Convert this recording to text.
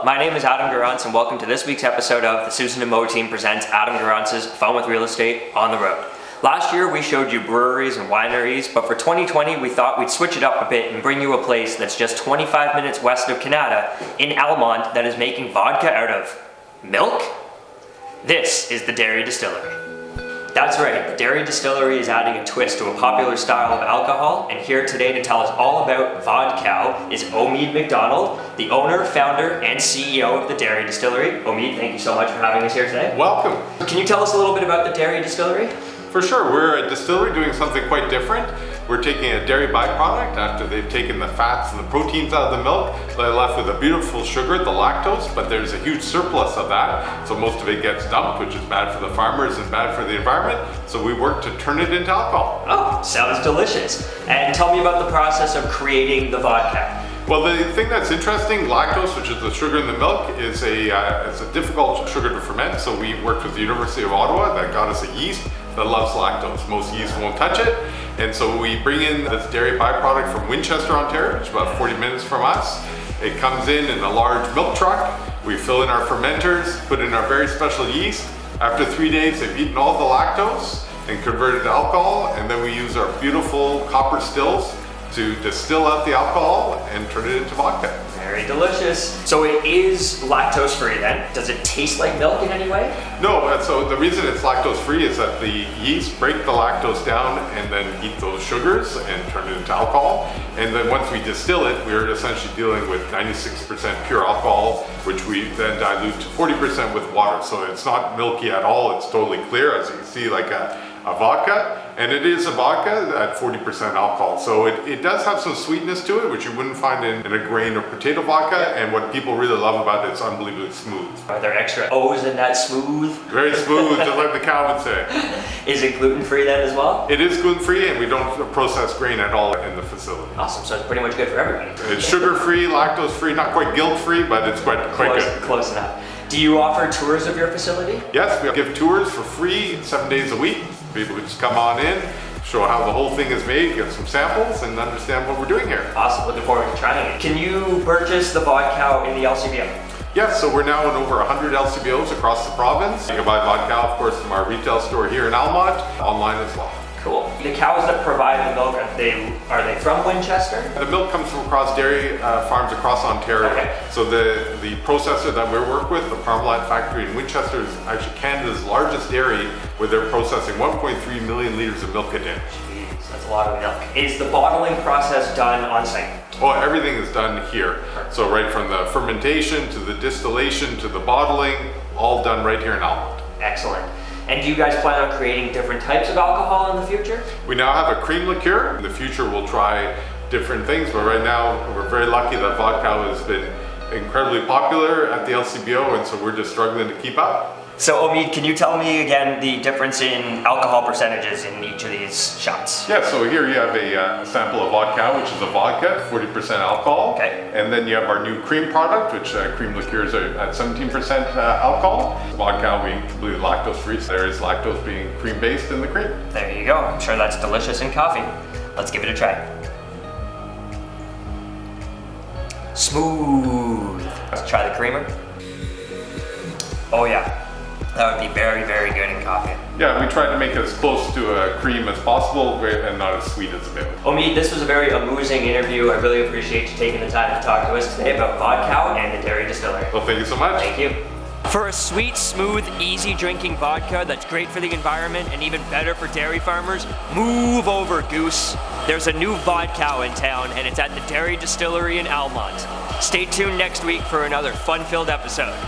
Hello, my name is Adam Garance and welcome to this week's episode of the Susan and Mo team presents Adam Garance's Fun with Real Estate on the Road. Last year we showed you breweries and wineries, but for 2020 we thought we'd switch it up a bit and bring you a place that's just 25 minutes west of Canada in Almonte that is making vodka out of milk? This is the Dairy Distillery. That's right, the Dairy Distillery is adding a twist to a popular style of alcohol, and here today to tell us all about vodka is Omid McDonald, the owner, founder, and CEO of the Dairy Distillery. Omid, thank you so much for having us here today. Welcome. Can you tell us a little bit about the Dairy Distillery? For sure, we're a distillery doing something quite different. We're taking a dairy byproduct after they've taken the fats and the proteins out of the milk. They're left with a beautiful sugar, the lactose, but there's a huge surplus of that. So most of it gets dumped, which is bad for the farmers and bad for the environment. So we work to turn it into alcohol. Oh, sounds delicious. And tell me about the process of creating the vodka. Well, the thing that's interesting, lactose, which is the sugar in the milk, is it's a difficult sugar to ferment. So we worked with the University of Ottawa that got us a yeast that loves lactose. Most yeast won't touch it. And so we bring in this dairy byproduct from Winchester, Ontario, which is about 40 minutes from us. It comes in a large milk truck. We fill in our fermenters, put in our very special yeast. After 3 days, they've eaten all the lactose and converted to alcohol. And then we use our beautiful copper stills to distill out the alcohol and turn it into vodka. Very delicious. So it is lactose free then. Does it taste like milk in any way? No, so the reason it's lactose free is that the yeast break the lactose down and then eat those sugars and turn it into alcohol. And then once we distill it, we're essentially dealing with 96% pure alcohol, which we then dilute to 40% with water. So it's not milky at all, it's totally clear, as you can see, like a vodka. And it is a vodka at 40% alcohol. So it does have some sweetness to it, which you wouldn't find in a grain or potato vodka. And what people really love about it, it's unbelievably smooth. Are there extra O's in that smooth? Very smooth, just like the cow would say. Is it gluten-free then as well? It is gluten-free, and we don't process grain at all in the facility. Awesome, so it's pretty much good for everybody. It's sugar-free, lactose-free, not quite guilt-free, but it's quite good. Close enough. Do you offer tours of your facility? Yes, we give tours for free 7 days a week. People can just come on in, show how the whole thing is made, get some samples, and understand what we're doing here. Awesome, looking forward to trying it. Can you purchase the vodka in the LCBO? Yes, so we're now in over 100 LCBOs across the province. You can buy vodka, of course, from our retail store here in Almonte, online as well. Cool. The cows that provide the milk, are they from Winchester? The milk comes from across dairy farms across Ontario. Okay. So the processor that we work with, the Parmalat factory in Winchester, is actually Canada's largest dairy, where they're processing 1.3 million liters of milk a day. Jeez, that's a lot of milk. Is the bottling process done on site? Oh, everything is done here. So right from the fermentation to the distillation to the bottling, all done right here in Almonte. Excellent. And do you guys plan on creating different types of alcohol in the future? We now have a cream liqueur. In the future, we'll try different things, but right now, we're very lucky that vodka has been incredibly popular at the LCBO, and so we're just struggling to keep up. So Omid, can you tell me again the difference in alcohol percentages in each of these shots? Yeah, so here you have a sample of vodka, which is a vodka, 40% alcohol. Okay. And then you have our new cream product, which cream liqueurs are at 17% alcohol. Vodka being completely lactose free, so there is lactose being cream based in the cream. There you go. I'm sure that's delicious in coffee. Let's give it a try. Smooth. Let's try the creamer. Oh yeah. That would be very, very good in coffee. Yeah, we tried to make it as close to a cream as possible and not as sweet as available. Omid, this was a very amusing interview. I really appreciate you taking the time to talk to us today about vodka and the Dairy Distillery. Well, thank you so much. Thank you. For a sweet, smooth, easy drinking vodka that's great for the environment and even better for dairy farmers, move over, Goose. There's a new vodka in town and it's at the Dairy Distillery in Almonte. Stay tuned next week for another fun-filled episode.